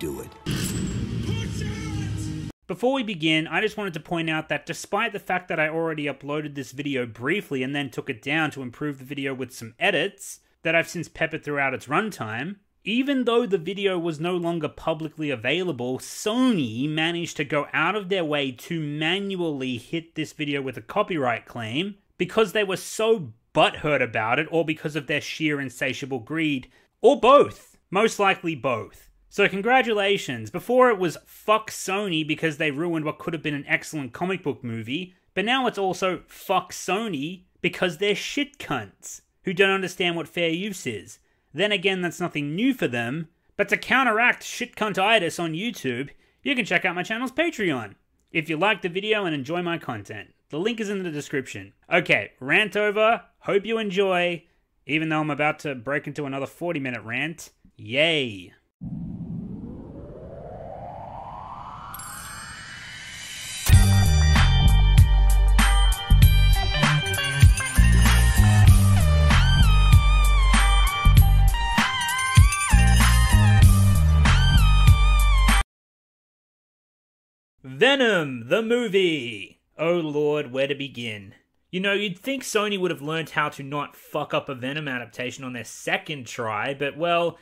do it. Before we begin, I just wanted to point out that despite the fact that I already uploaded this video briefly and then took it down to improve the video with some edits that I've since peppered throughout its runtime, even though the video was no longer publicly available, Sony managed to go out of their way to manually hit this video with a copyright claim because they were so butthurt about it, or because of their sheer insatiable greed, or both. Most likely both. So congratulations. Before it was fuck Sony because they ruined what could have been an excellent comic book movie, but now it's also fuck Sony because they're shit cunts who don't understand what fair use is. Then again, that's nothing new for them, but to counteract shit cuntitis on YouTube, you can check out my channel's Patreon if you like the video and enjoy my content. The link is in the description. Okay, rant over. Hope you enjoy, even though I'm about to break into another 40-minute rant. Yay. Venom, the movie! Oh lord, where to begin? You know, you'd think Sony would have learned how to not fuck up a Venom adaptation on their second try, but well,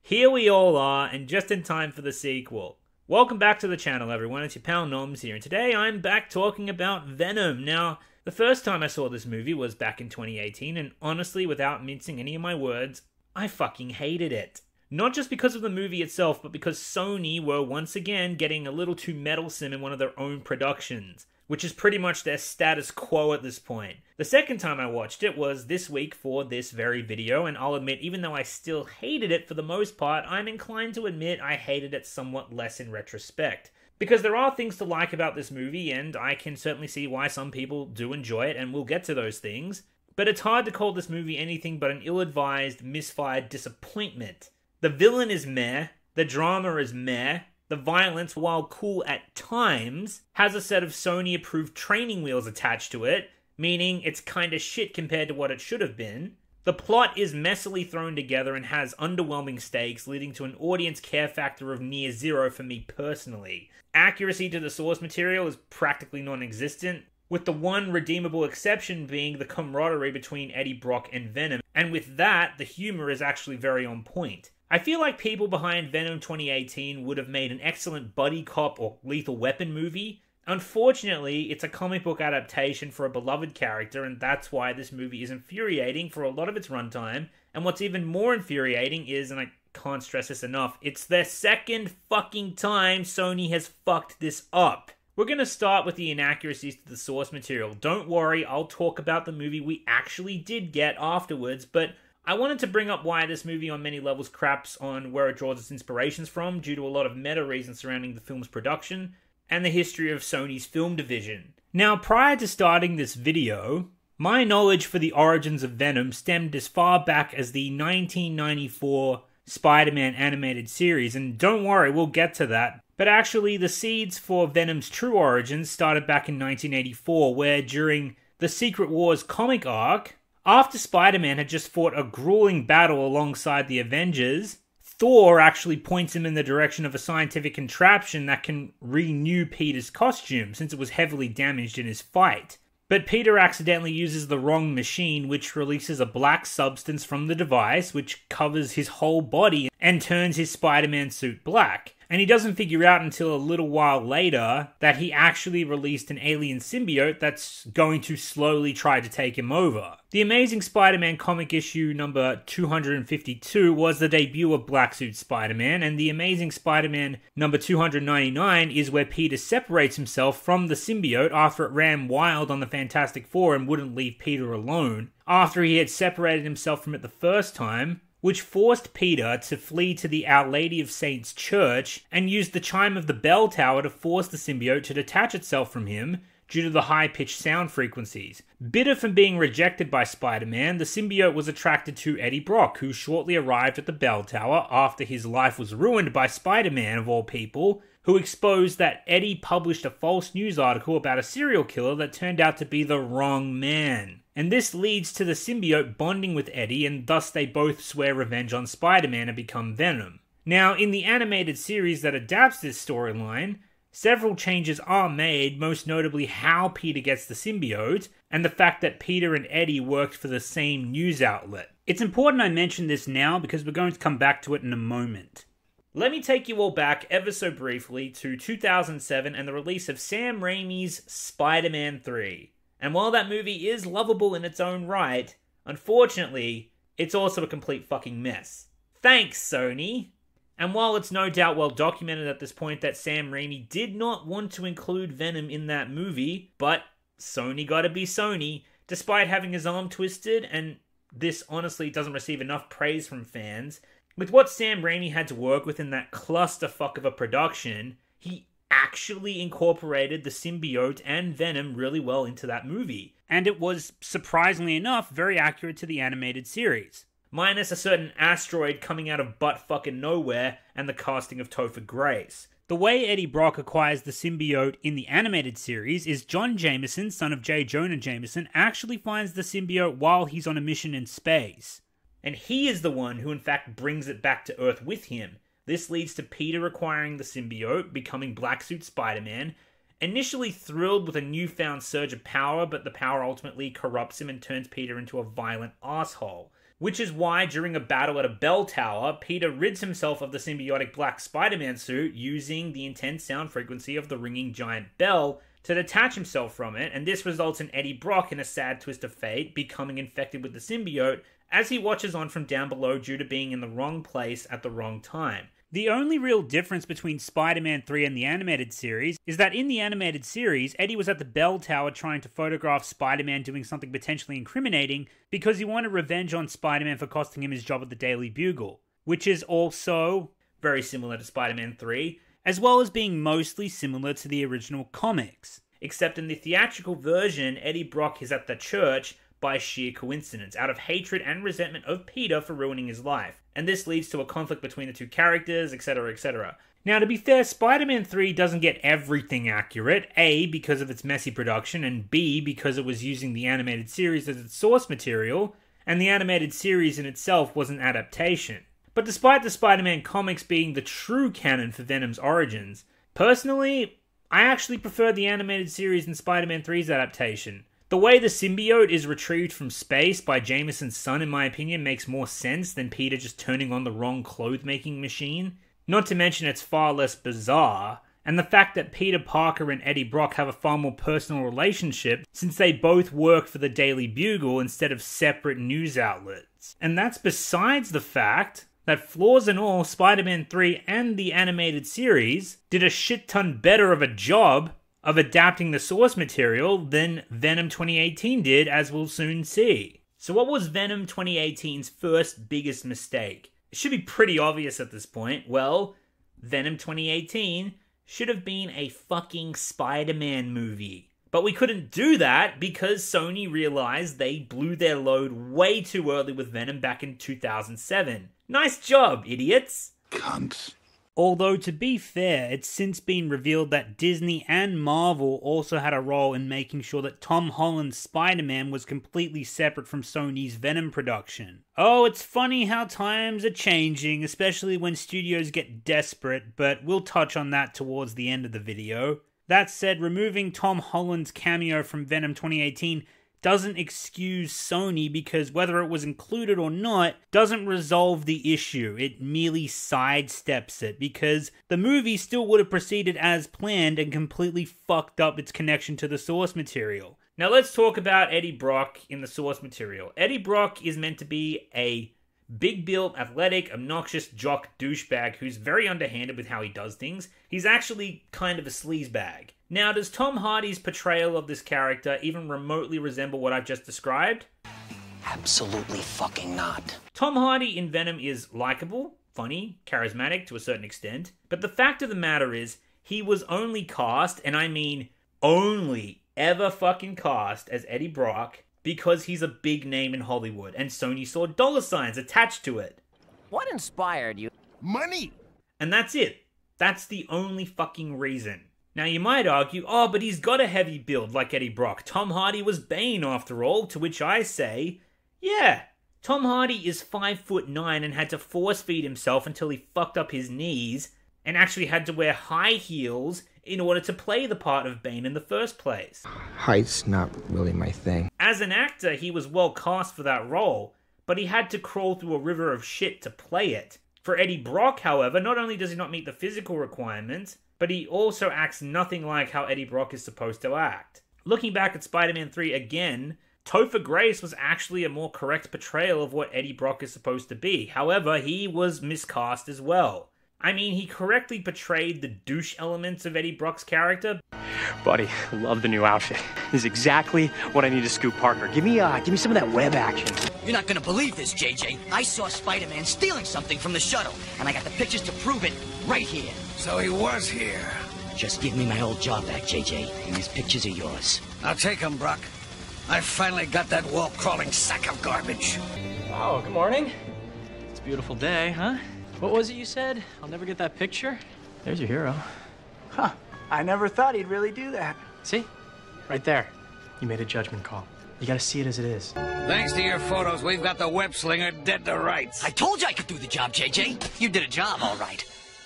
here we all are, and just in time for the sequel. Welcome back to the channel, everyone. It's your pal Noms here, and today I'm back talking about Venom. Now, the first time I saw this movie was back in 2018, and honestly, without mincing any of my words, I fucking hated it. Not just because of the movie itself, but because Sony were once again getting a little too meddlesome in one of their own productions, which is pretty much their status quo at this point. The second time I watched it was this week for this very video, and I'll admit, even though I still hated it for the most part, I'm inclined to admit I hated it somewhat less in retrospect. Because there are things to like about this movie, and I can certainly see why some people do enjoy it, and we'll get to those things. But it's hard to call this movie anything but an ill-advised, misfired disappointment. The villain is meh, the drama is meh, the violence, while cool at times, has a set of Sony-approved training wheels attached to it, meaning it's kinda shit compared to what it should have been. The plot is messily thrown together and has underwhelming stakes, leading to an audience care factor of near zero for me personally. Accuracy to the source material is practically non-existent, with the one redeemable exception being the camaraderie between Eddie Brock and Venom, and with that, the humor is actually very on point. I feel like people behind Venom 2018 would have made an excellent buddy cop or Lethal Weapon movie. Unfortunately, it's a comic book adaptation for a beloved character, and that's why this movie is infuriating for a lot of its runtime. And what's even more infuriating is, and I can't stress this enough, it's the second fucking time Sony has fucked this up. We're gonna start with the inaccuracies to the source material. Don't worry, I'll talk about the movie we actually did get afterwards, but I wanted to bring up why this movie on many levels craps on where it draws its inspirations from due to a lot of meta reasons surrounding the film's production and the history of Sony's film division. Now, prior to starting this video, my knowledge for the origins of Venom stemmed as far back as the 1994 Spider-Man animated series, and don't worry, we'll get to that. But actually, the seeds for Venom's true origins started back in 1984, where during the Secret Wars comic arc, after Spider-Man had just fought a grueling battle alongside the Avengers, Thor actually points him in the direction of a scientific contraption that can renew Peter's costume, since it was heavily damaged in his fight. But Peter accidentally uses the wrong machine, which releases a black substance from the device, which covers his whole body and turns his Spider-Man suit black. And he doesn't figure out until a little while later that he actually released an alien symbiote that's going to slowly try to take him over. The Amazing Spider-Man comic issue number 252 was the debut of Black Suit Spider-Man, and the Amazing Spider-Man number 299 is where Peter separates himself from the symbiote after it ran wild on the Fantastic Four and wouldn't leave Peter alone, after he had separated himself from it the first time, which forced Peter to flee to the Our Lady of Saints church and use the chime of the bell tower to force the symbiote to detach itself from him due to the high-pitched sound frequencies. Bitter from being rejected by Spider-Man, the symbiote was attracted to Eddie Brock, who shortly arrived at the bell tower after his life was ruined by Spider-Man, of all people, who exposed that Eddie published a false news article about a serial killer that turned out to be the wrong man. And this leads to the symbiote bonding with Eddie, and thus they both swear revenge on Spider-Man and become Venom. Now, in the animated series that adapts this storyline, several changes are made, most notably how Peter gets the symbiote, and the fact that Peter and Eddie worked for the same news outlet. It's important I mention this now because we're going to come back to it in a moment. Let me take you all back ever so briefly to 2007 and the release of Sam Raimi's Spider-Man 3. And while that movie is lovable in its own right, unfortunately, it's also a complete fucking mess. Thanks, Sony! And while it's no doubt well documented at this point that Sam Raimi did not want to include Venom in that movie, but Sony gotta be Sony, despite having his arm twisted, and this honestly doesn't receive enough praise from fans, with what Sam Raimi had to work with in that clusterfuck of a production, he actually incorporated the symbiote and Venom really well into that movie. And it was, surprisingly enough, very accurate to the animated series. Minus a certain asteroid coming out of butt-fucking nowhere and the casting of Topher Grace. The way Eddie Brock acquires the symbiote in the animated series is John Jameson, son of J. Jonah Jameson, actually finds the symbiote while he's on a mission in space. And he is the one who in fact brings it back to Earth with him. This leads to Peter acquiring the symbiote, becoming Black Suit Spider-Man, initially thrilled with a newfound surge of power, but the power ultimately corrupts him and turns Peter into a violent asshole. Which is why, during a battle at a bell tower, Peter rids himself of the symbiotic black Spider-Man suit using the intense sound frequency of the ringing giant bell to detach himself from it, and this results in Eddie Brock, in a sad twist of fate, becoming infected with the symbiote as he watches on from down below due to being in the wrong place at the wrong time. The only real difference between Spider-Man 3 and the animated series is that in the animated series, Eddie was at the bell tower trying to photograph Spider-Man doing something potentially incriminating because he wanted revenge on Spider-Man for costing him his job at the Daily Bugle, which is also very similar to Spider-Man 3, as well as being mostly similar to the original comics. Except in the theatrical version, Eddie Brock is at the church by sheer coincidence, out of hatred and resentment of Peter for ruining his life. And this leads to a conflict between the two characters, etc., etc. Now, to be fair, Spider-Man 3 doesn't get everything accurate, A, because of its messy production, and B, because it was using the animated series as its source material, and the animated series in itself was an adaptation. But despite the Spider-Man comics being the true canon for Venom's origins, personally, I actually prefer the animated series in Spider-Man 3's adaptation. The way the symbiote is retrieved from space by Jameson's son, in my opinion, makes more sense than Peter just turning on the wrong clothes-making machine. Not to mention it's far less bizarre, and the fact that Peter Parker and Eddie Brock have a far more personal relationship since they both work for the Daily Bugle instead of separate news outlets. And that's besides the fact that, flaws and all, Spider-Man 3 and the animated series did a shit ton better of a job of adapting the source material than Venom 2018 did, as we'll soon see. So what was Venom 2018's first biggest mistake? It should be pretty obvious at this point. Well, Venom 2018 should have been a fucking Spider-Man movie. But we couldn't do that because Sony realized they blew their load way too early with Venom back in 2007. Nice job, idiots! Cunts. Although, to be fair, it's since been revealed that Disney and Marvel also had a role in making sure that Tom Holland's Spider-Man was completely separate from Sony's Venom production. Oh, it's funny how times are changing, especially when studios get desperate, but we'll touch on that towards the end of the video. That said, removing Tom Holland's cameo from Venom 2018 doesn't excuse Sony, because whether it was included or not doesn't resolve the issue. It merely sidesteps it, because the movie still would have proceeded as planned and completely fucked up its connection to the source material. Now let's talk about Eddie Brock in the source material. Eddie Brock is meant to be a big-built, athletic, obnoxious jock douchebag who's very underhanded with how he does things. He's actually kind of a sleazebag. Now, does Tom Hardy's portrayal of this character even remotely resemble what I've just described? Absolutely fucking not. Tom Hardy in Venom is likable, funny, charismatic to a certain extent, but the fact of the matter is, he was only cast, and I mean only ever fucking cast as Eddie Brock, because he's a big name in Hollywood, and Sony saw dollar signs attached to it. What inspired you? Money! And that's it. That's the only fucking reason. Now you might argue, oh, but he's got a heavy build like Eddie Brock. Tom Hardy was Bane after all, to which I say, yeah, Tom Hardy is 5'9" and had to force feed himself until he fucked up his knees and actually had to wear high heels in order to play the part of Bane in the first place. Height's not really my thing. As an actor, he was well cast for that role, but he had to crawl through a river of shit to play it. For Eddie Brock, however, not only does he not meet the physical requirements, but he also acts nothing like how Eddie Brock is supposed to act. Looking back at Spider-Man 3 again, Topher Grace was actually a more correct portrayal of what Eddie Brock is supposed to be. However, he was miscast as well. I mean, he correctly portrayed the douche elements of Eddie Brock's character. Buddy, love the new outfit. This is exactly what I need to scoop Parker. Give me some of that web action. You're not gonna believe this, JJ. I saw Spider-Man stealing something from the shuttle, and I got the pictures to prove it right here. So he was here. Just give me my old job back, JJ, and these pictures are yours. I'll take him, Brock. I finally got that wall-crawling sack of garbage. Oh, good morning. It's a beautiful day, huh? What was it you said? I'll never get that picture? There's your hero. Huh. I never thought he'd really do that. See? Right there. You made a judgment call. You gotta see it as it is. Thanks to your photos, we've got the web slinger dead to rights. I told you I could do the job, JJ. You did a job, all right.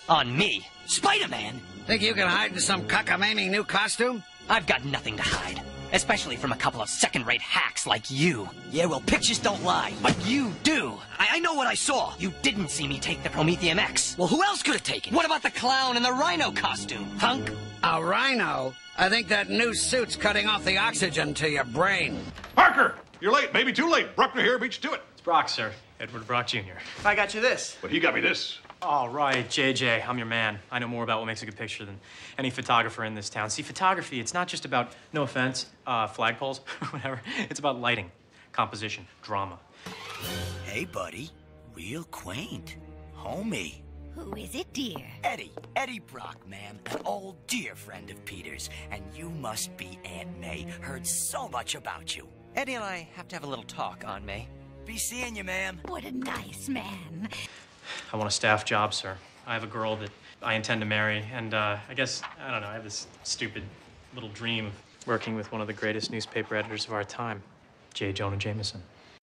On me. Spider-Man. Think you can hide in some cockamamie new costume? I've got nothing to hide. Especially from a couple of second-rate hacks like you. Yeah, well, pictures don't lie, but you do. I know what I saw. You didn't see me take the Prometheum X. Well, who else could have taken it? What about the clown in the rhino costume, punk? A rhino? I think that new suit's cutting off the oxygen to your brain. Parker! You're late, maybe too late. Bruckner here, beat you to it. It's Brock, sir. Edward Brock Jr. I got you this. But he got me this. All right, JJ, I'm your man. I know more about what makes a good picture than any photographer in this town. See, photography, it's not just about, no offense, flagpoles, whatever. It's about lighting, composition, drama. Hey, buddy. Real quaint. Homie. Who is it, dear? Eddie Brock, ma'am. An old dear friend of Peter's. And you must be Aunt May. Heard so much about you. Eddie and I have to have a little talk, Aunt May. Be seeing you, ma'am. What a nice man. I want a staff job, sir. I have a girl that I intend to marry, and I guess, I don't know, I have this stupid little dream of working with one of the greatest newspaper editors of our time, J. Jonah Jameson.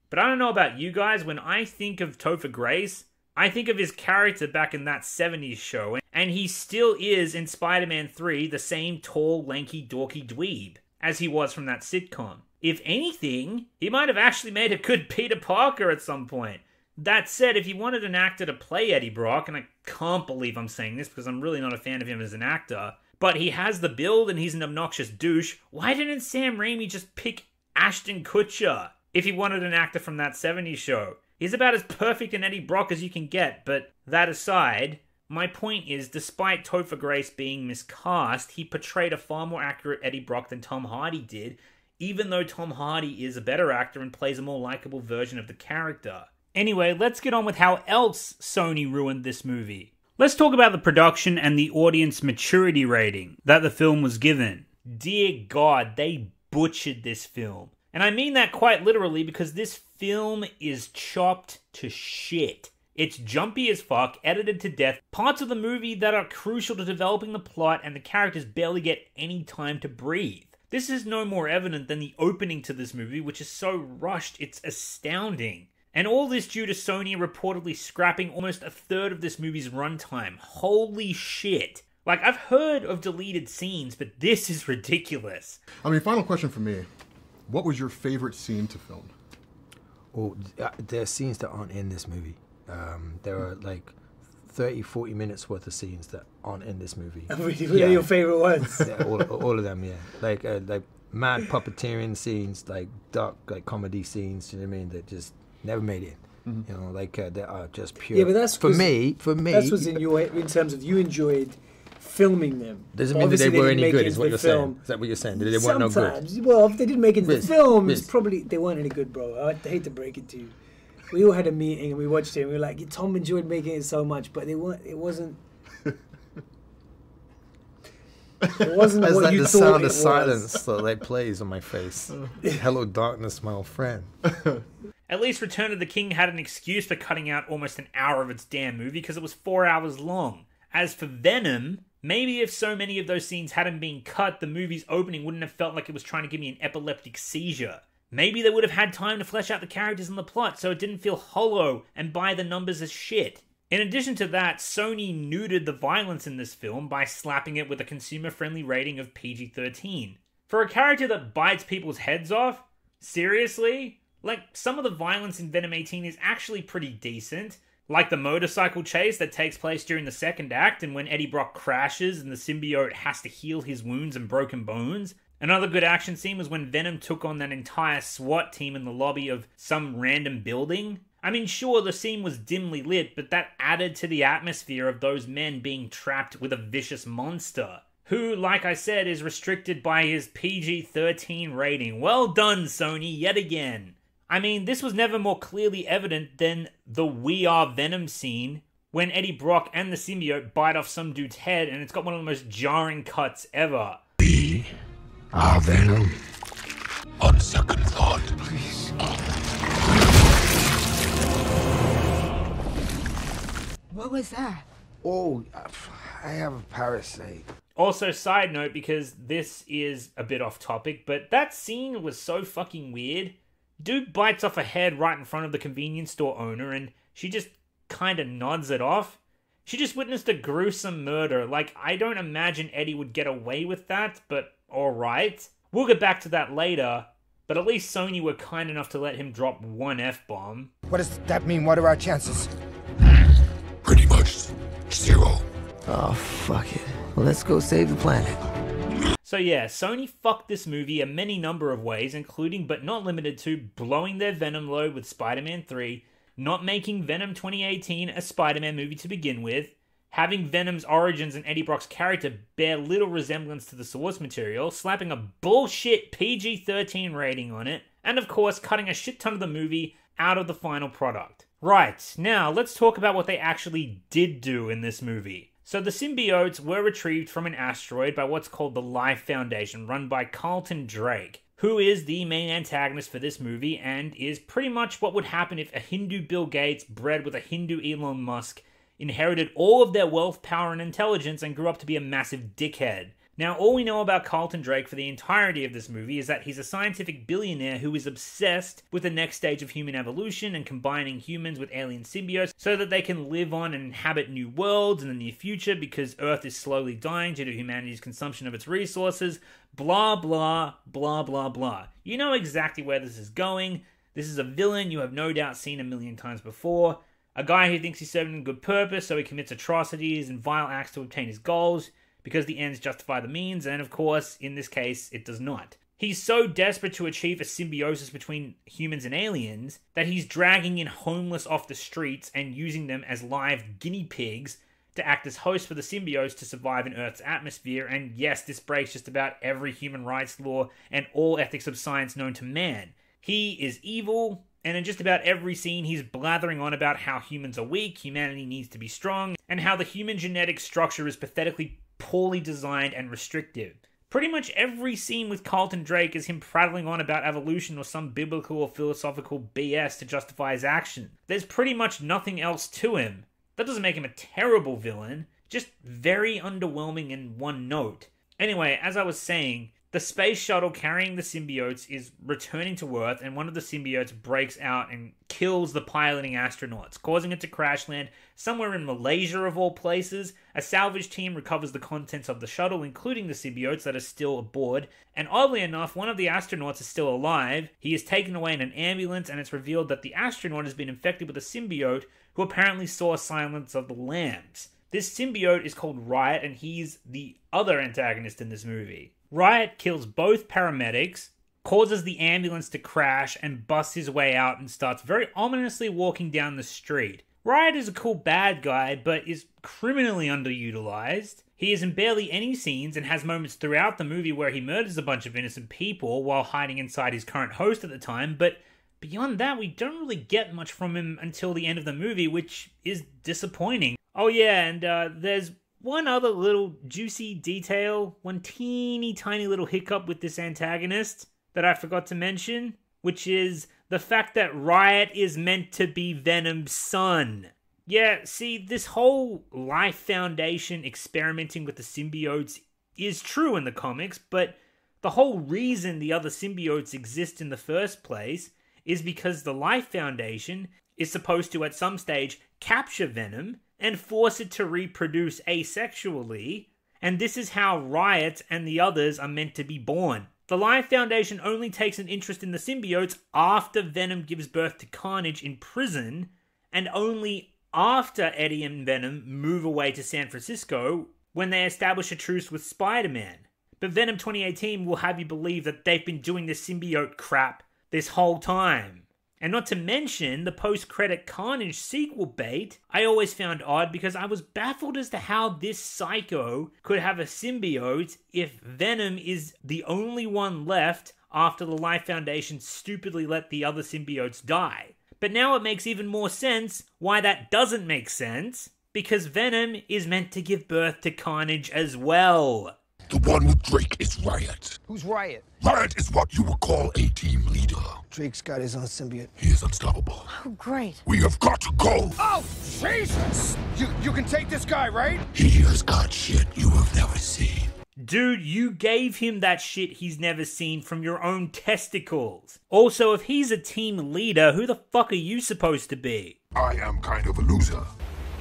But I don't know about you guys, when I think of Topher Grace, I think of his character back in that 70s show, and he still is in Spider-Man 3 the same tall, lanky, dorky dweeb as he was from that sitcom. If anything, he might have actually made a good Peter Parker at some point. That said, if you wanted an actor to play Eddie Brock, and I can't believe I'm saying this because I'm really not a fan of him as an actor, but he has the build and he's an obnoxious douche, why didn't Sam Raimi just pick Ashton Kutcher if he wanted an actor from that 70s show? He's about as perfect an Eddie Brock as you can get, but that aside, my point is, despite Topher Grace being miscast, he portrayed a far more accurate Eddie Brock than Tom Hardy did, even though Tom Hardy is a better actor and plays a more likable version of the character. Anyway, let's get on with how else Sony ruined this movie. Let's talk about the production and the audience maturity rating that the film was given. Dear God, they butchered this film. And I mean that quite literally because this film is chopped to shit. It's jumpy as fuck, edited to death, parts of the movie that are crucial to developing the plot, and the characters barely get any time to breathe. This is no more evident than the opening to this movie, which is so rushed, it's astounding. And all this due to Sony reportedly scrapping almost a third of this movie's runtime. Holy shit. Like, I've heard of deleted scenes, but this is ridiculous. I mean, final question for me. What was your favorite scene to film? Well, there are scenes that aren't in this movie. There are like 30, 40 minutes worth of scenes that aren't in this movie. What are your favorite ones? Yeah, all of them, yeah. Like mad puppeteering scenes, like dark, like comedy scenes, you know what I mean, that just never made it. You know, like that are just pure. Yeah, but that's for me. That's what's in terms of you enjoyed filming them. Doesn't mean that they were any good, is what you're saying. Is that what you're saying? That they weren't no good? Well, if they didn't make it into the film, it's probably they weren't any good, bro. I hate to break it to you. We all had a meeting and we watched it and we were like, Tom enjoyed making it so much, but it wasn't It's what like you the thought sound it of was. silence that like plays on my face. Hello, darkness, my old friend. At least Return of the King had an excuse for cutting out almost an hour of its damn movie because it was 4 hours long. As for Venom, maybe if so many of those scenes hadn't been cut, the movie's opening wouldn't have felt like it was trying to give me an epileptic seizure. Maybe they would have had time to flesh out the characters and the plot so it didn't feel hollow and by the numbers as shit. In addition to that, Sony neutered the violence in this film by slapping it with a consumer-friendly rating of PG-13. For a character that bites people's heads off? Seriously? Like, some of the violence in Venom 18 is actually pretty decent. Like the motorcycle chase that takes place during the second act and when Eddie Brock crashes and the symbiote has to heal his wounds and broken bones. Another good action scene was when Venom took on that entire SWAT team in the lobby of some random building. I mean, sure, the scene was dimly lit, but that added to the atmosphere of those men being trapped with a vicious monster, who, like I said, is restricted by his PG-13 rating. Well done, Sony, yet again. I mean, this was never more clearly evident than the We Are Venom scene, when Eddie Brock and the symbiote bite off some dude's head, and it's got one of the most jarring cuts ever. We are Venom. On second thought, please. What was that? Oh, I have a parasite. Also, side note, because this is a bit off topic, but that scene was so fucking weird. Dude bites off a head right in front of the convenience store owner, and she just kind of nods it off. She just witnessed a gruesome murder. Like, I don't imagine Eddie would get away with that, but alright. We'll get back to that later, but at least Sony were kind enough to let him drop one F-bomb. What does that mean? What are our chances? Pretty much 0. Oh, fuck it. Well, let's go save the planet. So yeah, Sony fucked this movie a many number of ways, including but not limited to blowing their Venom load with Spider-Man 3, not making Venom 2018 a Spider-Man movie to begin with, having Venom's origins and Eddie Brock's character bear little resemblance to the source material, slapping a bullshit PG-13 rating on it, and of course cutting a shit ton of the movie out of the final product. Right, now let's talk about what they actually did do in this movie. So the symbiotes were retrieved from an asteroid by what's called the Life Foundation, run by Carlton Drake, who is the main antagonist for this movie and is pretty much what would happen if a Hindu Bill Gates bred with a Hindu Elon Musk inherited all of their wealth, power, and intelligence and grew up to be a massive dickhead. Now, all we know about Carlton Drake for the entirety of this movie is that he's a scientific billionaire who is obsessed with the next stage of human evolution and combining humans with alien symbiotes so that they can live on and inhabit new worlds in the near future because Earth is slowly dying due to humanity's consumption of its resources. Blah, blah, blah, blah, blah. You know exactly where this is going. This is a villain you have no doubt seen a million times before. A guy who thinks he's serving a good purpose, so he commits atrocities and vile acts to obtain his goals, because the ends justify the means, and of course, in this case, it does not. He's so desperate to achieve a symbiosis between humans and aliens that he's dragging in homeless off the streets and using them as live guinea pigs to act as hosts for the symbiotes to survive in Earth's atmosphere, and yes, this breaks just about every human rights law and all ethics of science known to man. He is evil, and in just about every scene he's blathering on about how humans are weak, humanity needs to be strong, and how the human genetic structure is pathetically poorly designed and restrictive. Pretty much every scene with Carlton Drake is him prattling on about evolution or some biblical or philosophical BS to justify his action. There's pretty much nothing else to him. That doesn't make him a terrible villain, just very underwhelming in one note. Anyway, as I was saying, the space shuttle carrying the symbiotes is returning to Earth, and one of the symbiotes breaks out and kills the piloting astronauts, causing it to crash land somewhere in Malaysia of all places. A salvage team recovers the contents of the shuttle, including the symbiotes that are still aboard, and oddly enough, one of the astronauts is still alive. He is taken away in an ambulance, and it's revealed that the astronaut has been infected with a symbiote who apparently saw Silence of the Lambs. This symbiote is called Riot, and he's the other antagonist in this movie. Riot kills both paramedics, causes the ambulance to crash, and busts his way out and starts very ominously walking down the street. Riot is a cool bad guy, but is criminally underutilized. He is in barely any scenes and has moments throughout the movie where he murders a bunch of innocent people while hiding inside his current host at the time, but beyond that, we don't really get much from him until the end of the movie, which is disappointing. Oh yeah, and there's one other little juicy detail, one teeny tiny little hiccup with this antagonist that I forgot to mention, which is the fact that Riot is meant to be Venom's son. Yeah, see, this whole Life Foundation experimenting with the symbiotes is true in the comics, but The whole reason the other symbiotes exist in the first place is because the Life Foundation is supposed to at some stage capture Venom and force it to reproduce asexually, and this is how Riot and the others are meant to be born. The Life Foundation only takes an interest in the symbiotes after Venom gives birth to Carnage in prison, and only after Eddie and Venom move away to San Francisco when they establish a truce with Spider-Man. But Venom 2018 will have you believe that they've been doing this symbiote crap this whole time. And not to mention the post-credit Carnage sequel bait I always found odd because I was baffled as to how this psycho could have a symbiote if Venom is the only one left after the Life Foundation stupidly let the other symbiotes die. But now it makes even more sense why that doesn't make sense, because Venom is meant to give birth to Carnage as well. The one with Drake is Riot. Who's Riot? Riot is what you would call a team leader. Drake's got his own symbiote. He is unstoppable. Oh, great. We have got to go. Oh, Jesus! You can take this guy, right? He has got shit you have never seen. Dude, you gave him that shit he's never seen from your own testicles. Also, if he's a team leader, who the fuck are you supposed to be? I am kind of a loser.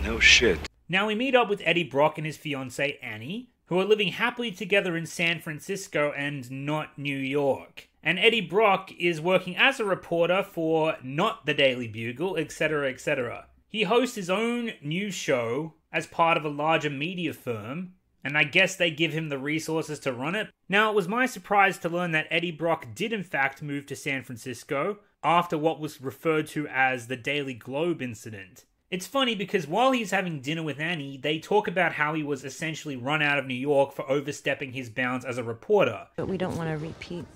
No shit. Now we meet up with Eddie Brock and his fiancée Annie, who are living happily together in San Francisco and not New York. And Eddie Brock is working as a reporter for not the Daily Bugle, etc., etc. He hosts his own news show as part of a larger media firm, and I guess they give him the resources to run it. Now, it was my surprise to learn that Eddie Brock did in fact move to San Francisco after what was referred to as the Daily Globe incident. It's funny because while he's having dinner with Annie, they talk about how he was essentially run out of New York for overstepping his bounds as a reporter. But we don't want to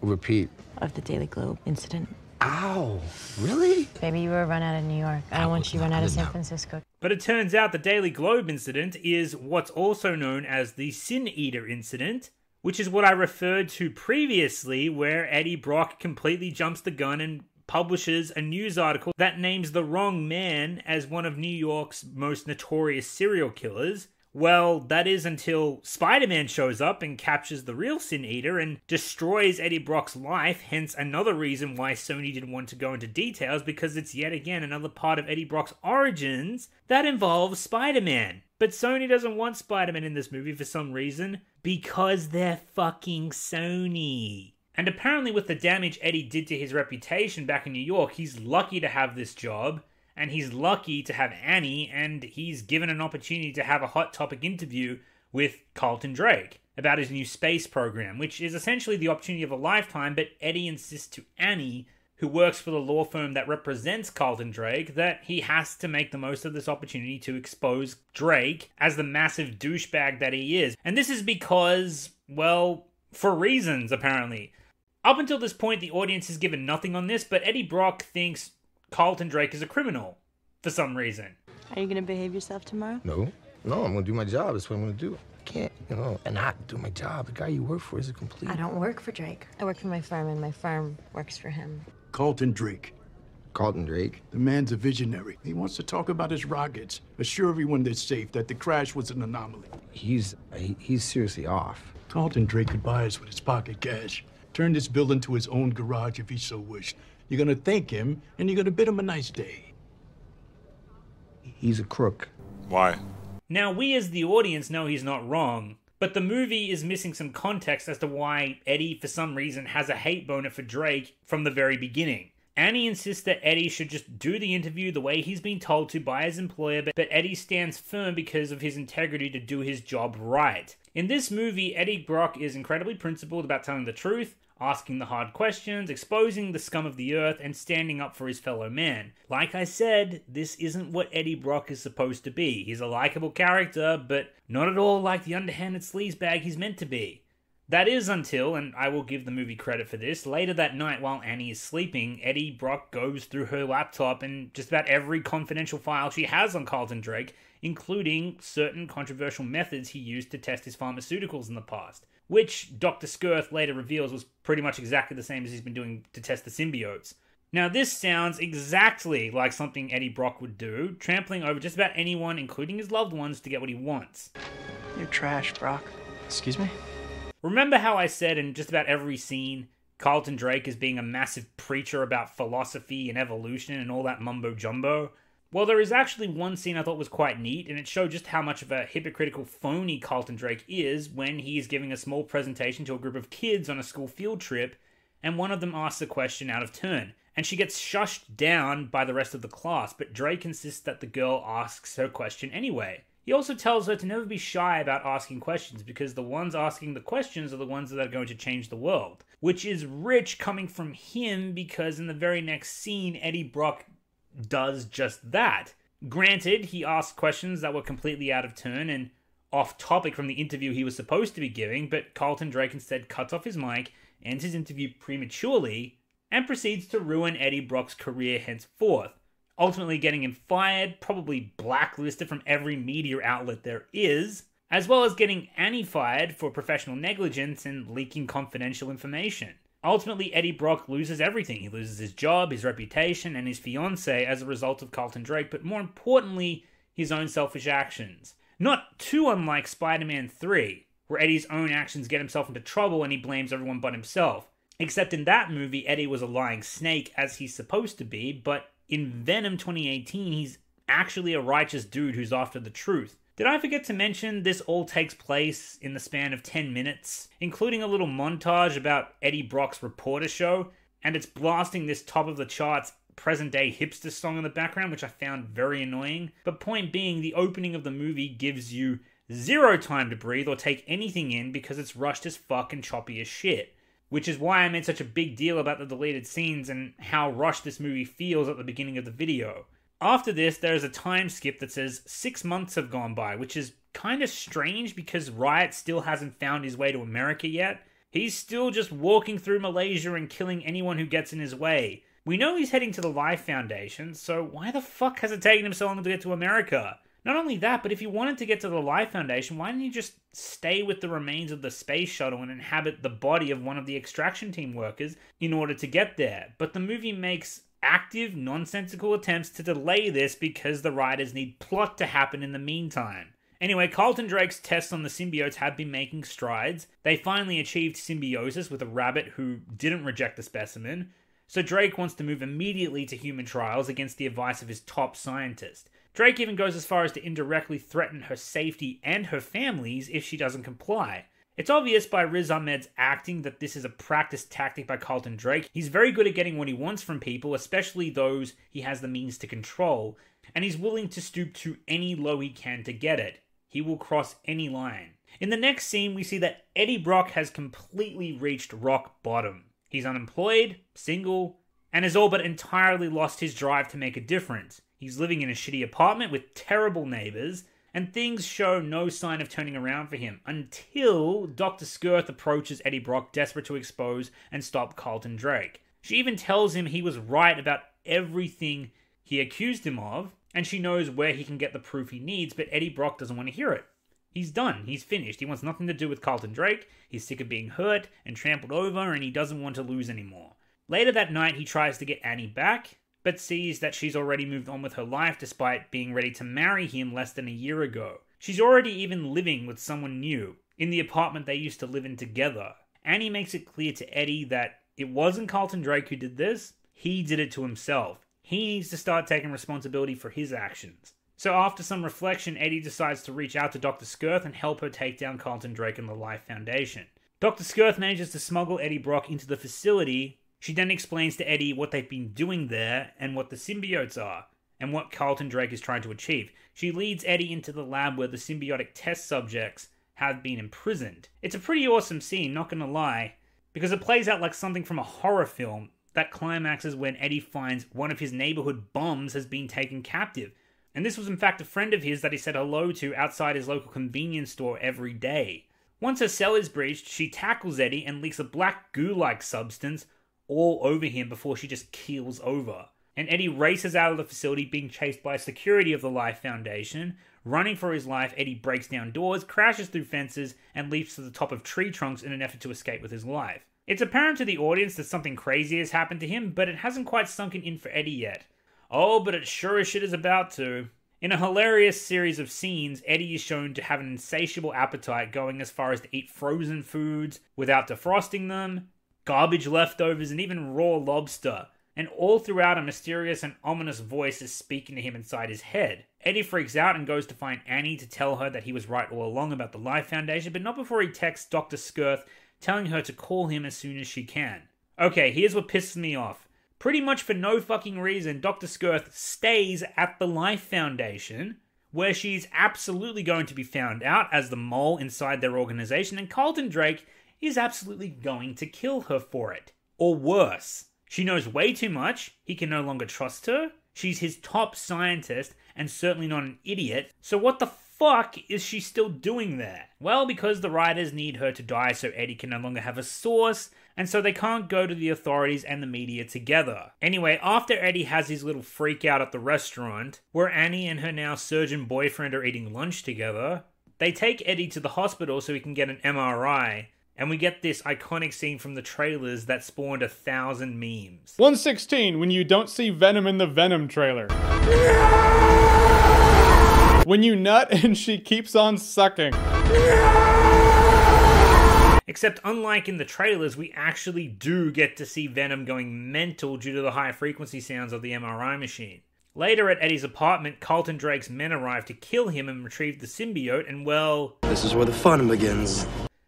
Repeat. of the Daily Globe incident. Ow, really? Maybe you were run out of New York. I don't want you run out of San Francisco. But it turns out the Daily Globe incident is what's also known as the Sin Eater incident, which is what I referred to previously, where Eddie Brock completely jumps the gun and publishes a news article that names the wrong man as one of New York's most notorious serial killers. Well, that is until Spider-Man shows up and captures the real Sin Eater and destroys Eddie Brock's life, hence another reason why Sony didn't want to go into details, because it's yet again another part of Eddie Brock's origins that involves Spider-Man. But Sony doesn't want Spider-Man in this movie for some reason, because they're fucking Sony. And apparently with the damage Eddie did to his reputation back in New York, he's lucky to have this job, and he's lucky to have Annie, and he's given an opportunity to have a hot topic interview with Carlton Drake about his new space program, which is essentially the opportunity of a lifetime, but Eddie insists to Annie, who works for the law firm that represents Carlton Drake, that he has to make the most of this opportunity to expose Drake as the massive douchebag that he is. And this is because, well, for reasons, apparently. Up until this point, the audience has given nothing on this, but Eddie Brock thinks Carlton Drake is a criminal for some reason. Are you going to behave yourself tomorrow? No, I'm going to do my job. That's what I'm going to do. I can't, and not do my job. The guy you work for is a complete... I don't work for Drake. I work for my firm, and my firm works for him. Carlton Drake. Carlton Drake? The man's a visionary. He wants to talk about his rockets, assure everyone they're safe, that the crash was an anomaly. He's seriously off. Carlton Drake could buy us with his pocket cash. Turn this building to his own garage if he so wished. You're gonna thank him, and you're gonna bid him a nice day. He's a crook. Why? Now, we as the audience know he's not wrong, but the movie is missing some context as to why Eddie, for some reason, has a hate boner for Drake from the very beginning. Annie insists that Eddie should just do the interview the way he's been told to by his employer, but Eddie stands firm because of his integrity to do his job right. In this movie, Eddie Brock is incredibly principled about telling the truth, asking the hard questions, exposing the scum of the earth, and standing up for his fellow man. Like I said, this isn't what Eddie Brock is supposed to be. He's a likable character, but not at all like the underhanded sleazebag he's meant to be. That is until, and I will give the movie credit for this, later that night while Annie is sleeping, Eddie Brock goes through her laptop and just about every confidential file she has on Carlton Drake, including certain controversial methods he used to test his pharmaceuticals in the past, which Dr. Skirth later reveals was pretty much exactly the same as he's been doing to test the symbiotes. Now this sounds exactly like something Eddie Brock would do, trampling over just about anyone, including his loved ones, to get what he wants. You're trash, Brock. Excuse me? Remember how I said in just about every scene, Carlton Drake is being a massive preacher about philosophy and evolution and all that mumbo-jumbo? Well, there is actually one scene I thought was quite neat, and it showed just how much of a hypocritical phony Carlton Drake is when he is giving a small presentation to a group of kids on a school field trip, and one of them asks a question out of turn, and she gets shushed down by the rest of the class, but Drake insists that the girl asks her question anyway. He also tells her to never be shy about asking questions, because the ones asking the questions are the ones that are going to change the world. Which is rich coming from him, because in the very next scene, Eddie Brock does just that. Granted, he asked questions that were completely out of turn and off topic from the interview he was supposed to be giving, but Carlton Drake instead cuts off his mic, ends his interview prematurely, and proceeds to ruin Eddie Brock's career henceforth, ultimately getting him fired, probably blacklisted from every media outlet there is, as well as getting Annie fired for professional negligence and leaking confidential information. Ultimately, Eddie Brock loses everything. He loses his job, his reputation, and his fiancée as a result of Carlton Drake, but more importantly, his own selfish actions. Not too unlike Spider-Man 3, where Eddie's own actions get himself into trouble and he blames everyone but himself. Except in that movie, Eddie was a lying snake, as he's supposed to be, but in Venom 2018, he's actually a righteous dude who's after the truth. Did I forget to mention this all takes place in the span of 10 minutes, including a little montage about Eddie Brock's reporter show, and it's blasting this top-of-the-charts present-day hipster song in the background, which I found very annoying. But point being, the opening of the movie gives you zero time to breathe or take anything in because it's rushed as fuck and choppy as shit. Which is why I made such a big deal about the deleted scenes and how rushed this movie feels at the beginning of the video. After this, there is a time skip that says 6 months have gone by, which is kind of strange because Riot still hasn't found his way to America yet. He's still just walking through Malaysia and killing anyone who gets in his way. We know he's heading to the Life Foundation, so why the fuck has it taken him so long to get to America? Not only that, but if you wanted to get to the Life Foundation, why didn't you just stay with the remains of the space shuttle and inhabit the body of one of the extraction team workers in order to get there? But the movie makes active, nonsensical attempts to delay this because the writers need plot to happen in the meantime. Anyway, Carlton Drake's tests on the symbiotes have been making strides. They finally achieved symbiosis with a rabbit who didn't reject the specimen, so Drake wants to move immediately to human trials against the advice of his top scientist. Drake even goes as far as to indirectly threaten her safety and her family's if she doesn't comply. It's obvious by Riz Ahmed's acting that this is a practiced tactic by Carlton Drake. He's very good at getting what he wants from people, especially those he has the means to control, and he's willing to stoop to any low he can to get it. He will cross any line. In the next scene, we see that Eddie Brock has completely reached rock bottom. He's unemployed, single, and has all but entirely lost his drive to make a difference. He's living in a shitty apartment with terrible neighbors, and things show no sign of turning around for him until Dr. Skirth approaches Eddie Brock, desperate to expose and stop Carlton Drake. She even tells him he was right about everything he accused him of, and she knows where he can get the proof he needs, but Eddie Brock doesn't want to hear it. He's done. He's finished. He wants nothing to do with Carlton Drake. He's sick of being hurt and trampled over, and he doesn't want to lose anymore. Later that night, he tries to get Annie back, but sees that she's already moved on with her life despite being ready to marry him less than a year ago. She's already even living with someone new, in the apartment they used to live in together. Annie makes it clear to Eddie that it wasn't Carlton Drake who did this, he did it to himself. He needs to start taking responsibility for his actions. So after some reflection, Eddie decides to reach out to Dr. Skirth and help her take down Carlton Drake and the Life Foundation. Dr. Skirth manages to smuggle Eddie Brock into the facility. She then explains to Eddie what they've been doing there and what the symbiotes are, and what Carlton Drake is trying to achieve. She leads Eddie into the lab where the symbiotic test subjects have been imprisoned. It's a pretty awesome scene, not gonna lie, because it plays out like something from a horror film that climaxes when Eddie finds one of his neighborhood bums has been taken captive. And this was in fact a friend of his that he said hello to outside his local convenience store every day. Once her cell is breached, she tackles Eddie and leaks a black goo-like substance all over him before she just keels over. And Eddie races out of the facility, being chased by security of the Life Foundation. Running for his life, Eddie breaks down doors, crashes through fences, and leaps to the top of tree trunks in an effort to escape with his life. It's apparent to the audience that something crazy has happened to him, but it hasn't quite sunken in for Eddie yet. Oh, but it sure as shit is about to. In a hilarious series of scenes, Eddie is shown to have an insatiable appetite, going as far as to eat frozen foods without defrosting them, garbage leftovers, and even raw lobster. And all throughout, a mysterious and ominous voice is speaking to him inside his head. Eddie freaks out and goes to find Annie to tell her that he was right all along about the Life Foundation, but not before he texts Dr. Skirth, telling her to call him as soon as she can. Okay, here's what pisses me off. Pretty much for no fucking reason, Dr. Skirth stays at the Life Foundation, where she's absolutely going to be found out as the mole inside their organization, and Carlton Drake is absolutely going to kill her for it. Or worse, she knows way too much, he can no longer trust her, she's his top scientist, and certainly not an idiot, so what the fuck is she still doing there? Well, because the writers need her to die so Eddie can no longer have a source, and so they can't go to the authorities and the media together. Anyway, after Eddie has his little freak out at the restaurant, where Annie and her now surgeon boyfriend are eating lunch together, they take Eddie to the hospital so he can get an MRI, and we get this iconic scene from the trailers that spawned 1,000 memes. 116, when you don't see Venom in the Venom trailer. When you nut and she keeps on sucking. Except unlike in the trailers, we actually do get to see Venom going mental due to the high frequency sounds of the MRI machine. Later at Eddie's apartment, Carlton Drake's men arrive to kill him and retrieve the symbiote, and well... this is where the fun begins.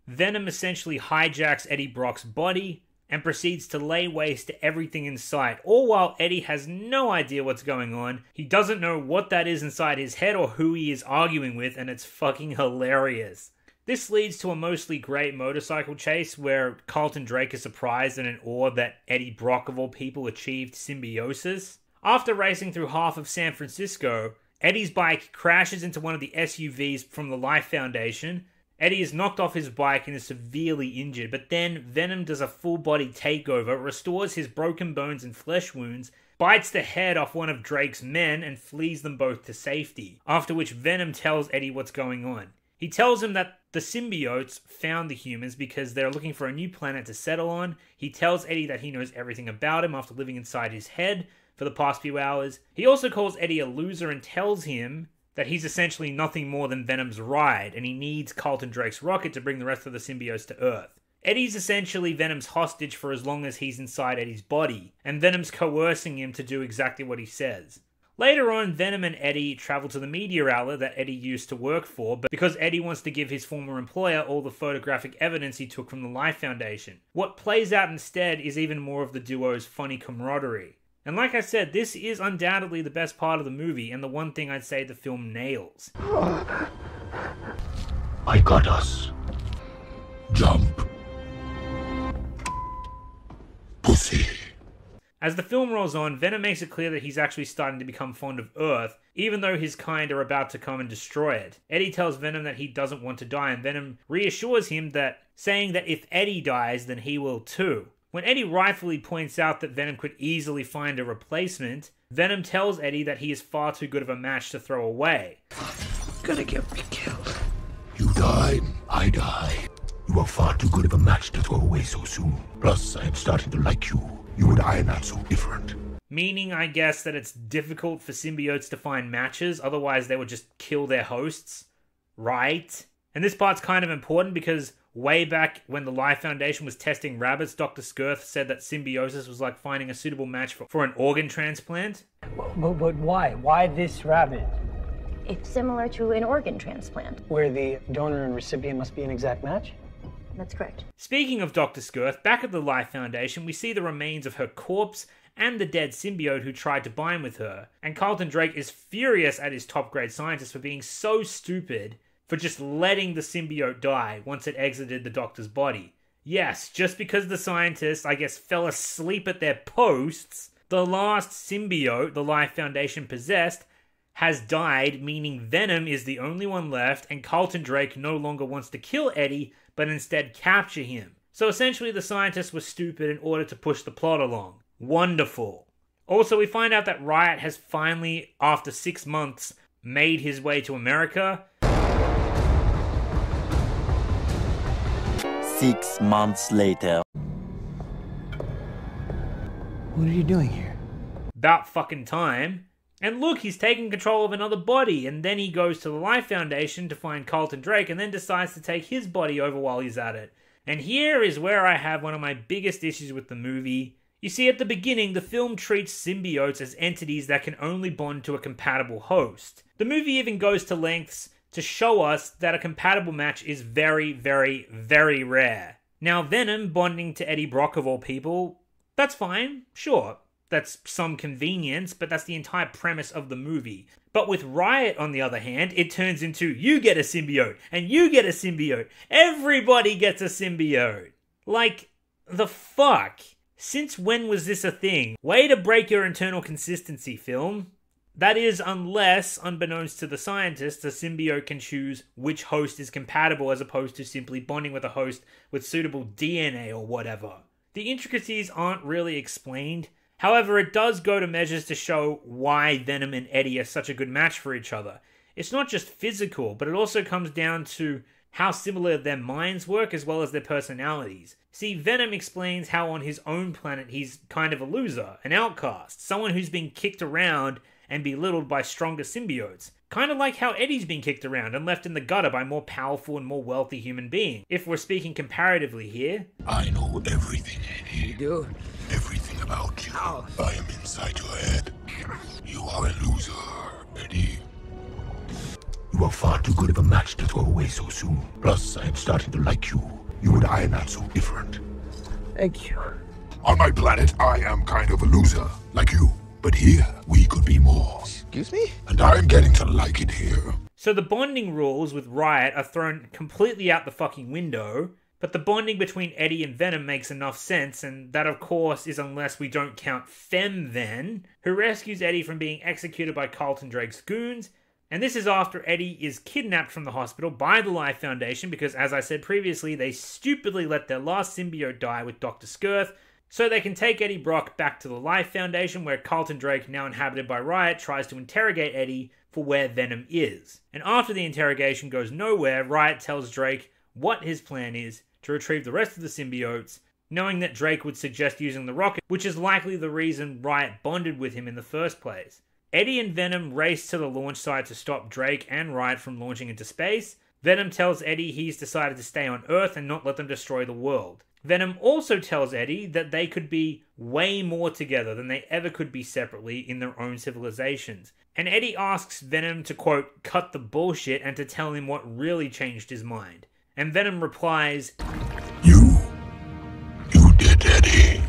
Venom essentially hijacks Eddie Brock's body and proceeds to lay waste to everything in sight, all while Eddie has no idea what's going on. He doesn't know what that is inside his head or who he is arguing with, and it's fucking hilarious. This leads to a mostly great motorcycle chase where Carlton Drake is surprised and in awe that Eddie Brock, of all people, achieved symbiosis. After racing through half of San Francisco, Eddie's bike crashes into one of the SUVs from the Life Foundation. Eddie is knocked off his bike and is severely injured, but then Venom does a full-body takeover, restores his broken bones and flesh wounds, bites the head off one of Drake's men, and flees them both to safety, after which Venom tells Eddie what's going on. He tells him that the symbiotes found the humans because they're looking for a new planet to settle on. He tells Eddie that he knows everything about him after living inside his head for the past few hours. He also calls Eddie a loser and tells him that he's essentially nothing more than Venom's ride, and he needs Carlton Drake's rocket to bring the rest of the symbiotes to Earth. Eddie's essentially Venom's hostage for as long as he's inside Eddie's body, and Venom's coercing him to do exactly what he says. Later on, Venom and Eddie travel to the media outlet that Eddie used to work for, but because Eddie wants to give his former employer all the photographic evidence he took from the Life Foundation. What plays out instead is even more of the duo's funny camaraderie. And like I said, this is undoubtedly the best part of the movie, and the one thing I'd say the film nails. I got us. Jump. Pussy. As the film rolls on, Venom makes it clear that he's actually starting to become fond of Earth, even though his kind are about to come and destroy it. Eddie tells Venom that he doesn't want to die, and Venom reassures him that, saying that if Eddie dies, then he will too. When Eddie rightfully points out that Venom could easily find a replacement, Venom tells Eddie that he is far too good of a match to throw away. Gonna get me killed. You died, I die. You are far too good of a match to throw away so soon. Plus, I am starting to like you. You and I are not so different. Meaning, I guess, that it's difficult for symbiotes to find matches, otherwise they would just kill their hosts. Right? And this part's kind of important because way back when the Life Foundation was testing rabbits, Dr. Skirth said that symbiosis was like finding a suitable match for an organ transplant. But why? Why this rabbit? It's similar to an organ transplant. Where the donor and recipient must be an exact match? That's correct. Speaking of Dr. Skirth, back at the Life Foundation, we see the remains of her corpse and the dead symbiote who tried to bind with her. And Carlton Drake is furious at his top-grade scientist for being so stupid for just letting the symbiote die once it exited the doctor's body. Yes, just because the scientists, I guess, fell asleep at their posts, the last symbiote the Life Foundation possessed has died, meaning Venom is the only one left, and Carlton Drake no longer wants to kill Eddie, but instead capture him. So essentially the scientists were stupid in order to push the plot along. Wonderful. Also, we find out that Riot has finally, after 6 months, made his way to America. 6 months later. What are you doing here? About fucking time. And look, he's taking control of another body, and then he goes to the Life Foundation to find Carlton Drake, and then decides to take his body over while he's at it. And here is where I have one of my biggest issues with the movie. You see, at the beginning, the film treats symbiotes as entities that can only bond to a compatible host. The movie even goes to lengths to show us that a compatible match is very, very, very rare. Now, Venom bonding to Eddie Brock of all people, that's fine, sure. That's some convenience, but that's the entire premise of the movie. But with Riot, on the other hand, it turns into you get a symbiote, and you get a symbiote. Everybody gets a symbiote. Like, the fuck? Since when was this a thing? Way to break your internal consistency, film. That is, unless, unbeknownst to the scientists, a symbiote can choose which host is compatible as opposed to simply bonding with a host with suitable DNA or whatever. The intricacies aren't really explained. However, it does go to measures to show why Venom and Eddie are such a good match for each other. It's not just physical, but it also comes down to how similar their minds work as well as their personalities. See, Venom explains how on his own planet he's kind of a loser, an outcast, someone who's been kicked around and belittled by stronger symbiotes. Kind of like how Eddie's been kicked around and left in the gutter by more powerful and more wealthy human beings. If we're speaking comparatively here. I know everything, Eddie. You do? Everything about you. I am inside your head. You are a loser, Eddie. You are far too good of a match to throw away so soon. Plus, I am starting to like you. You and I are not so different. Thank you. On my planet, I am kind of a loser, like you. But here, we could be more. Excuse me? And I'm getting to like it here. So the bonding rules with Riot are thrown completely out the fucking window, but the bonding between Eddie and Venom makes enough sense, and that of course is unless we don't count Fem-Ven, who rescues Eddie from being executed by Carlton Drake's goons, and this is after Eddie is kidnapped from the hospital by the Life Foundation because, as I said previously, they stupidly let their last symbiote die with Dr. Skirth, so they can take Eddie Brock back to the Life Foundation where Carlton Drake, now inhabited by Riot, tries to interrogate Eddie for where Venom is. And after the interrogation goes nowhere, Riot tells Drake what his plan is to retrieve the rest of the symbiotes, knowing that Drake would suggest using the rocket, which is likely the reason Riot bonded with him in the first place. Eddie and Venom race to the launch site to stop Drake and Riot from launching into space. Venom tells Eddie he's decided to stay on Earth and not let them destroy the world. Venom also tells Eddie that they could be way more together than they ever could be separately in their own civilizations. And Eddie asks Venom to, quote, cut the bullshit and to tell him what really changed his mind. And Venom replies, You did, Eddie.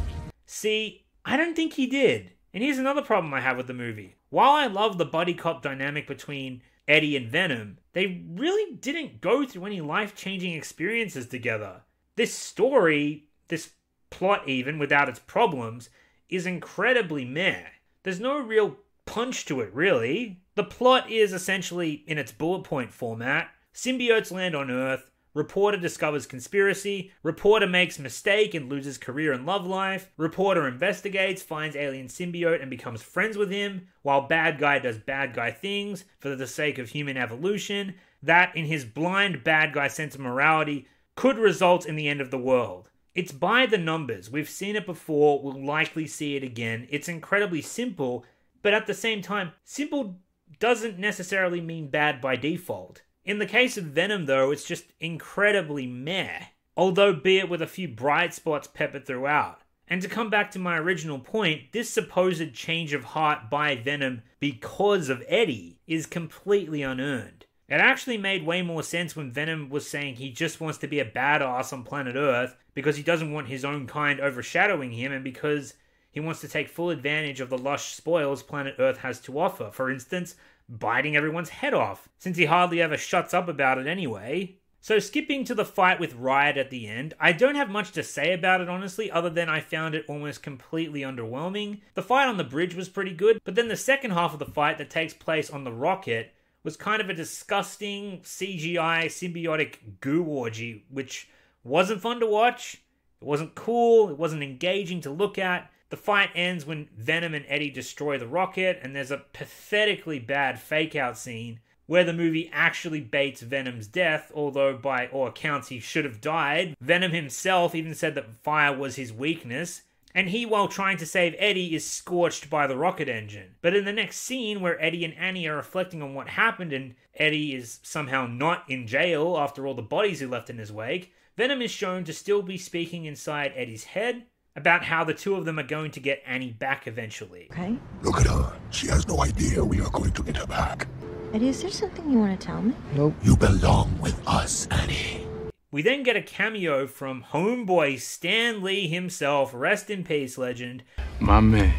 See, I don't think he did. And here's another problem I have with the movie. While I love the buddy cop dynamic between Eddie and Venom, they really didn't go through any life-changing experiences together. This story, this plot even, without its problems, is incredibly meh. There's no real punch to it, really. The plot is essentially in its bullet point format. Symbiotes land on Earth, reporter discovers conspiracy, reporter makes mistake and loses career and love life, reporter investigates, finds alien symbiote and becomes friends with him, while bad guy does bad guy things for the sake of human evolution, that in his blind bad guy sense of morality could result in the end of the world. It's by the numbers. We've seen it before, we'll likely see it again. It's incredibly simple, but at the same time, simple doesn't necessarily mean bad by default. In the case of Venom, though, it's just incredibly meh, although be it with a few bright spots peppered throughout. And to come back to my original point, this supposed change of heart by Venom because of Eddie is completely unearned. It actually made way more sense when Venom was saying he just wants to be a badass on planet Earth because he doesn't want his own kind overshadowing him and because he wants to take full advantage of the lush spoils planet Earth has to offer. For instance, biting everyone's head off, since he hardly ever shuts up about it anyway. So skipping to the fight with Riot at the end, I don't have much to say about it honestly, other than I found it almost completely underwhelming. The fight on the bridge was pretty good, but then the second half of the fight that takes place on the rocket was kind of a disgusting CGI symbiotic goo orgy, which wasn't fun to watch, it wasn't cool, it wasn't engaging to look at. The fight ends when Venom and Eddie destroy the rocket, and there's a pathetically bad fake-out scene where the movie actually baits Venom's death, although by all accounts he should have died. Venom himself even said that fire was his weakness, And he, while trying to save Eddie, is scorched by the rocket engine. But in the next scene, where Eddie and Annie are reflecting on what happened and Eddie is somehow not in jail after all the bodies he left in his wake, Venom is shown to still be speaking inside Eddie's head about how the two of them are going to get Annie back eventually. Okay. Look at her. She has no idea we are going to get her back. Eddie, is there something you want to tell me? Nope. You belong with us, Annie. We then get a cameo from homeboy Stan Lee himself, rest in peace, legend. My man.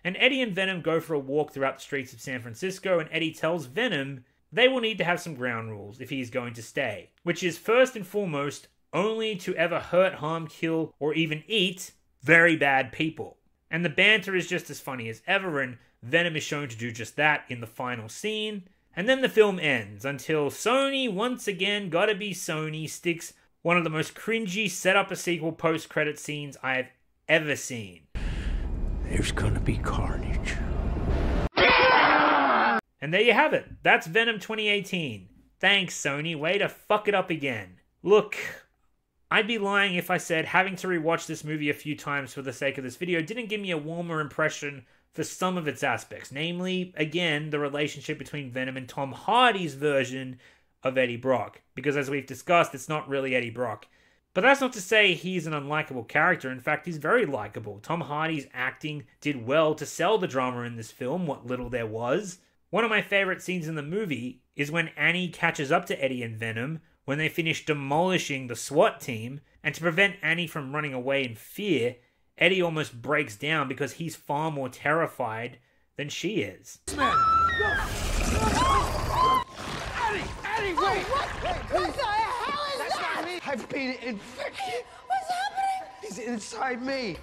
And Eddie and Venom go for a walk throughout the streets of San Francisco, and Eddie tells Venom they will need to have some ground rules if he is going to stay, which is first and foremost only to ever hurt, harm, kill, or even eat very bad people. And the banter is just as funny as ever, and Venom is shown to do just that in the final scene. And then the film ends until Sony, once again, gotta be Sony, sticks one of the most cringy set-up-a-sequel post-credit scenes I have ever seen. There's gonna be carnage. And there you have it. That's Venom 2018. Thanks, Sony. Way to fuck it up again. Look, I'd be lying if I said having to rewatch this movie a few times for the sake of this video didn't give me a warmer impression for some of its aspects. Namely, again, the relationship between Venom and Tom Hardy's version of Eddie Brock. Because as we've discussed, it's not really Eddie Brock. But that's not to say he's an unlikable character. In fact, he's very likable. Tom Hardy's acting did well to sell the drama in this film, what little there was. One of my favorite scenes in the movie is when Annie catches up to Eddie and Venom when they finish demolishing the SWAT team, and to prevent Annie from running away in fear, Eddie almost breaks down because he's far more terrified than she is. Eddie, wait! What the hell is that? I've been infected. What's happening? He's inside me.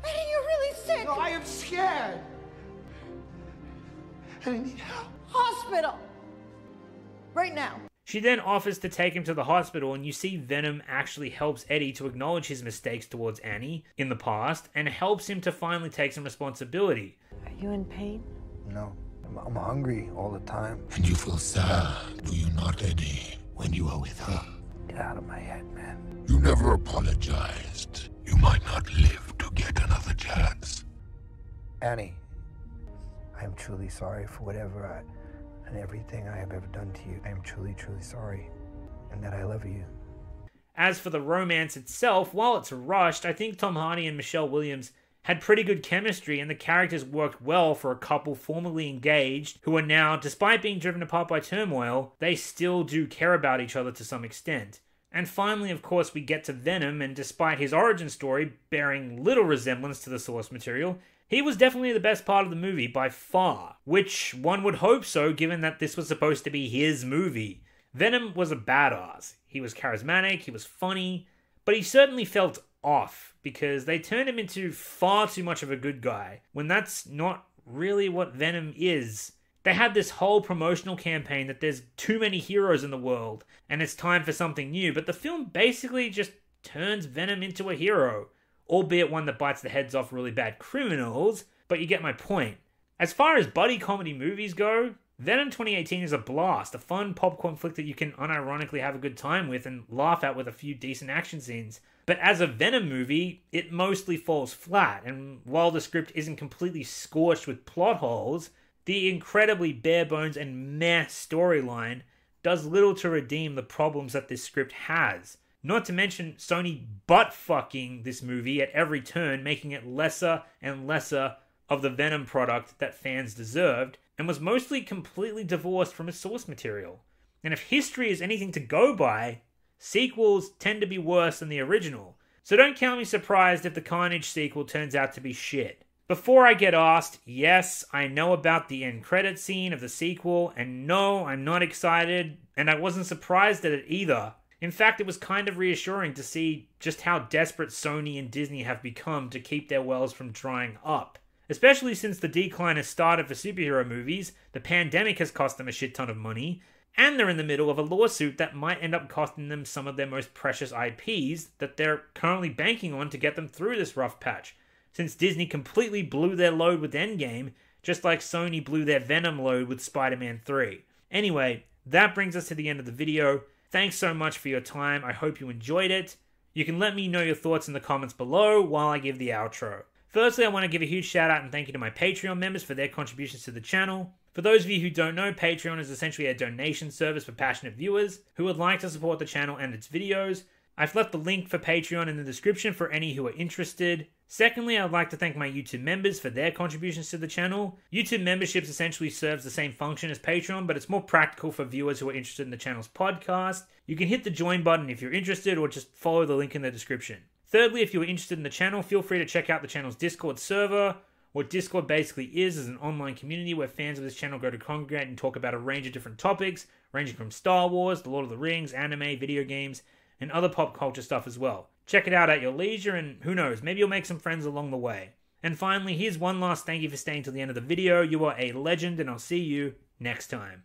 Eddie, you're really sick. No, I am scared. And I need help. Hospital. Right now. She then offers to take him to the hospital, and you see Venom actually helps Eddie to acknowledge his mistakes towards Annie in the past, and helps him to finally take some responsibility. Are you in pain? No. I'm hungry all the time. And you feel sad, do you not, Eddie, when you are with her? Get out of my head, man. You never apologized. You might not live to get another chance. Annie, I am truly sorry for whatever and everything I have ever done to you. I am truly, truly sorry. And that I love you. As for the romance itself, while it's rushed, I think Tom Hardy and Michelle Williams had pretty good chemistry, and the characters worked well for a couple formerly engaged who are now, despite being driven apart by turmoil, they still do care about each other to some extent. And finally, of course, we get to Venom, and despite his origin story bearing little resemblance to the source material, he was definitely the best part of the movie by far, which one would hope so given that this was supposed to be his movie. Venom was a badass. He was charismatic, he was funny, but he certainly felt off because they turned him into far too much of a good guy when that's not really what Venom is. They had this whole promotional campaign that there's too many heroes in the world and it's time for something new, but the film basically just turns Venom into a hero, albeit one that bites the heads off really bad criminals, but you get my point. As far as buddy comedy movies go, Venom 2018 is a blast, a fun popcorn flick that you can unironically have a good time with and laugh at with a few decent action scenes. But as a Venom movie, it mostly falls flat, and while the script isn't completely scorched with plot holes, the incredibly bare bones and meh storyline does little to redeem the problems that this script has. Not to mention Sony butt-fucking this movie at every turn, making it lesser and lesser of the Venom product that fans deserved, and was mostly completely divorced from its source material. And if history is anything to go by, sequels tend to be worse than the original. So don't count me surprised if the Carnage sequel turns out to be shit. Before I get asked, yes, I know about the end credit scene of the sequel, and no, I'm not excited, and I wasn't surprised at it either. In fact, it was kind of reassuring to see just how desperate Sony and Disney have become to keep their wells from drying up. Especially since the decline has started for superhero movies, the pandemic has cost them a shit ton of money, and they're in the middle of a lawsuit that might end up costing them some of their most precious IPs that they're currently banking on to get them through this rough patch, since Disney completely blew their load with Endgame, just like Sony blew their Venom load with Spider-Man 3. Anyway, that brings us to the end of the video. Thanks so much for your time. I hope you enjoyed it. You can let me know your thoughts in the comments below while I give the outro. Firstly, I want to give a huge shout out and thank you to my Patreon members for their contributions to the channel. For those of you who don't know, Patreon is essentially a donation service for passionate viewers who would like to support the channel and its videos. I've left the link for Patreon in the description for any who are interested. Secondly, I'd like to thank my YouTube members for their contributions to the channel. YouTube memberships essentially serves the same function as Patreon, but it's more practical for viewers who are interested in the channel's podcast. You can hit the join button if you're interested, or just follow the link in the description. Thirdly, if you're interested in the channel, feel free to check out the channel's Discord server. What Discord basically is an online community where fans of this channel go to congregate and talk about a range of different topics, ranging from Star Wars, The Lord of the Rings, anime, video games, and other pop culture stuff as well. Check it out at your leisure, and who knows, maybe you'll make some friends along the way. And finally, here's one last thank you for staying till the end of the video. You are a legend, and I'll see you next time.